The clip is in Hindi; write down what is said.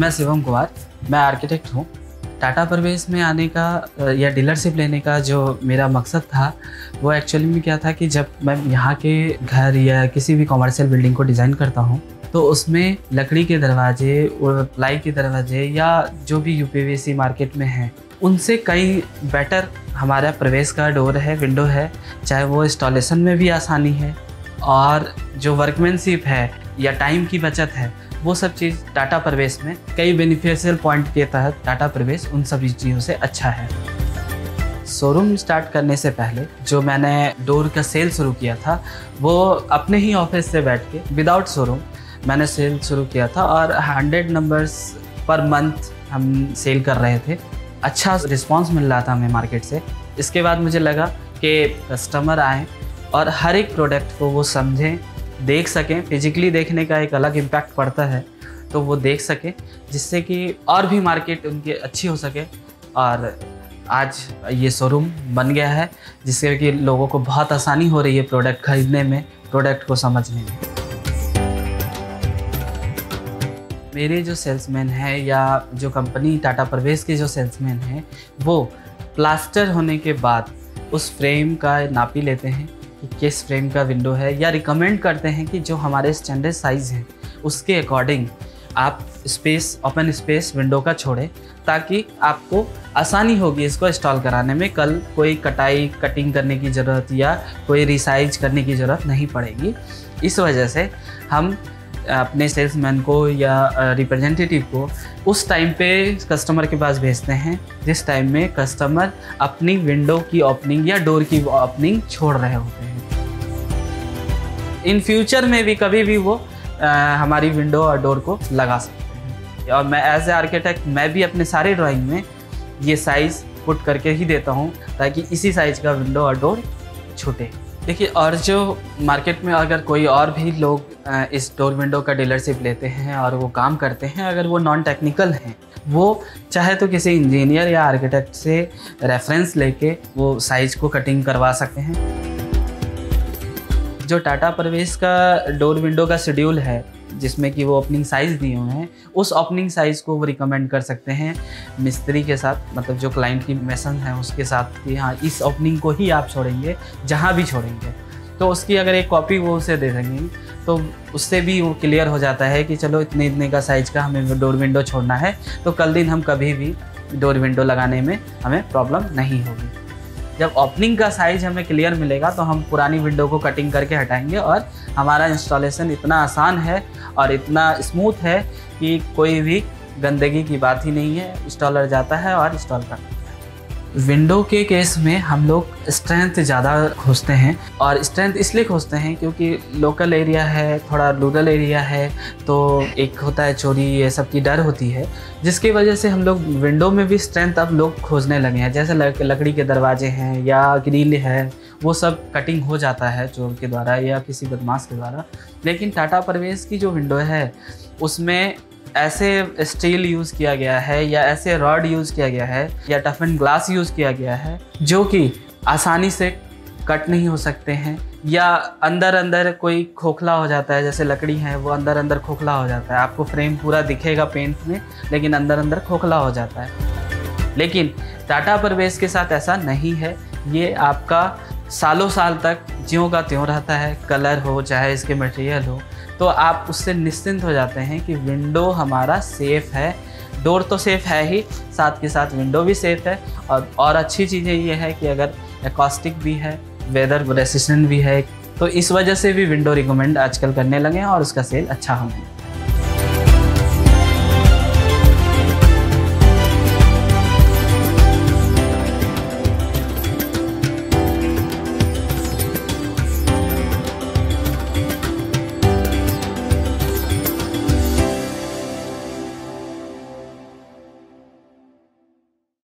मैं शिवम कुमार, मैं आर्किटेक्ट हूँ। टाटा प्रवेश में आने का या डीलरशिप लेने का जो मेरा मकसद था वो एक्चुअली में क्या था कि जब मैं यहाँ के घर या किसी भी कॉमर्शियल बिल्डिंग को डिज़ाइन करता हूँ तो उसमें लकड़ी के दरवाजे और प्लाई के दरवाजे या जो भी यूपीवीसी मार्केट में हैं उनसे कई बेटर हमारा प्रवेश का डोर है, विंडो है, चाहे वो इंस्टॉलेशन में भी आसानी है और जो वर्कमैनशिप है या टाइम की बचत है, वो सब चीज़ टाटा प्रवेश में कई बेनिफिशियल पॉइंट के तहत टाटा प्रवेश उन सभी चीज़ों से अच्छा है। शोरूम स्टार्ट करने से पहले जो मैंने डोर का सेल शुरू किया था वो अपने ही ऑफिस से बैठ के विदाउट शोरूम मैंने सेल शुरू किया था और 100 नंबर्स पर मंथ हम सेल कर रहे थे। अच्छा रिस्पांस मिल रहा था हमें मार्केट से। इसके बाद मुझे लगा कि कस्टमर आएँ और हर एक प्रोडक्ट को वो समझें, देख सकें। फिजिकली देखने का एक अलग इम्पैक्ट पड़ता है, तो वो देख सकें जिससे कि और भी मार्केट उनकी अच्छी हो सके। और आज ये शोरूम बन गया है जिससे कि लोगों को बहुत आसानी हो रही है प्रोडक्ट खरीदने में, प्रोडक्ट को समझने में। मेरे जो सेल्समैन हैं या जो कंपनी टाटा प्रवेश के जो सेल्समैन हैं वो प्लास्टर होने के बाद उस फ्रेम का नापी लेते हैं कि किस फ्रेम का विंडो है, या रिकमेंड करते हैं कि जो हमारे स्टैंडर्ड साइज़ है उसके अकॉर्डिंग आप स्पेस, ओपन स्पेस विंडो का छोड़ें ताकि आपको आसानी होगी इसको इंस्टॉल कराने में। कल कोई कटिंग करने की ज़रूरत या कोई रिसाइज करने की ज़रूरत नहीं पड़ेगी। इस वजह से हम अपने सेल्समैन को या रिप्रेजेंटेटिव को उस टाइम पे कस्टमर के पास भेजते हैं जिस टाइम में कस्टमर अपनी विंडो की ओपनिंग या डोर की ओपनिंग छोड़ रहे होते हैं। इन फ्यूचर में भी कभी भी वो हमारी विंडो और डोर को लगा सकते हैं। और मैं एज ए आर्किटेक्ट मैं भी अपने सारे ड्राइंग में ये साइज़ पुट करके ही देता हूँ ताकि इसी साइज़ का विंडो और डोर छूटे। देखिए, और जो मार्केट में अगर कोई और भी लोग इस डोर विंडो का डीलरशिप लेते हैं और वो काम करते हैं, अगर वो नॉन टेक्निकल हैं, वो चाहे तो किसी इंजीनियर या आर्किटेक्ट से रेफरेंस लेके वो साइज़ को कटिंग करवा सकते हैं। जो टाटा प्रवेश का डोर विंडो का शेड्यूल है जिसमें कि वो ओपनिंग साइज़ दिए हुए हैं, उस ओपनिंग साइज़ को वो रिकमेंड कर सकते हैं मिस्त्री के साथ, मतलब जो क्लाइंट की मेसन है उसके साथ कि हाँ इस ओपनिंग को ही आप छोड़ेंगे जहाँ भी छोड़ेंगे। तो उसकी अगर एक कॉपी वो उसे दे देंगे तो उससे भी वो क्लियर हो जाता है कि चलो इतने का साइज़ का हमें डोर विंडो छोड़ना है, तो कल दिन हम कभी भी डोर विंडो लगाने में हमें प्रॉब्लम नहीं होगी। जब ओपनिंग का साइज़ हमें क्लियर मिलेगा तो हम पुरानी विंडो को कटिंग करके हटाएंगे और हमारा इंस्टॉलेशन इतना आसान है और इतना स्मूथ है कि कोई भी गंदगी की बात ही नहीं है। इंस्टॉलर जाता है और इंस्टॉल करता है। विंडो के केस में हम लोग स्ट्रेंथ ज़्यादा खोजते हैं, और स्ट्रेंथ इसलिए खोजते हैं क्योंकि लोकल एरिया है, थोड़ा रूरल एरिया है, तो एक होता है चोरी, ये सब की डर होती है, जिसकी वजह से हम लोग विंडो में भी स्ट्रेंथ अब लोग खोजने लगे हैं। जैसे लकड़ी के दरवाजे हैं या ग्रिल है, वो सब कटिंग हो जाता है चोर के द्वारा या किसी बदमाश के द्वारा। लेकिन टाटा प्रवेश की जो विंडो है उसमें ऐसे स्टील यूज़ किया गया है या ऐसे रॉड यूज़ किया गया है या टफ एंड ग्लास यूज़ किया गया है जो कि आसानी से कट नहीं हो सकते हैं, या अंदर कोई खोखला हो जाता है। जैसे लकड़ी है वो अंदर खोखला हो जाता है, आपको फ्रेम पूरा दिखेगा पेंट में लेकिन अंदर खोखला हो जाता है। लेकिन टाटा प्रवेश के साथ ऐसा नहीं है, ये आपका सालों साल तक ज्यों का त्यों रहता है, कलर हो चाहे इसके मटेरियल हो, तो आप उससे निश्चिंत हो जाते हैं कि विंडो हमारा सेफ़ है। डोर तो सेफ़ है ही, साथ के साथ विंडो भी सेफ़ है। और अच्छी चीज़ें ये है कि अगर एकॉस्टिक भी है, वेदर रेसिस्टेंट भी है, तो इस वजह से भी विंडो रिकमेंड आजकल करने लगे हैं और उसका सेल अच्छा होने लगा।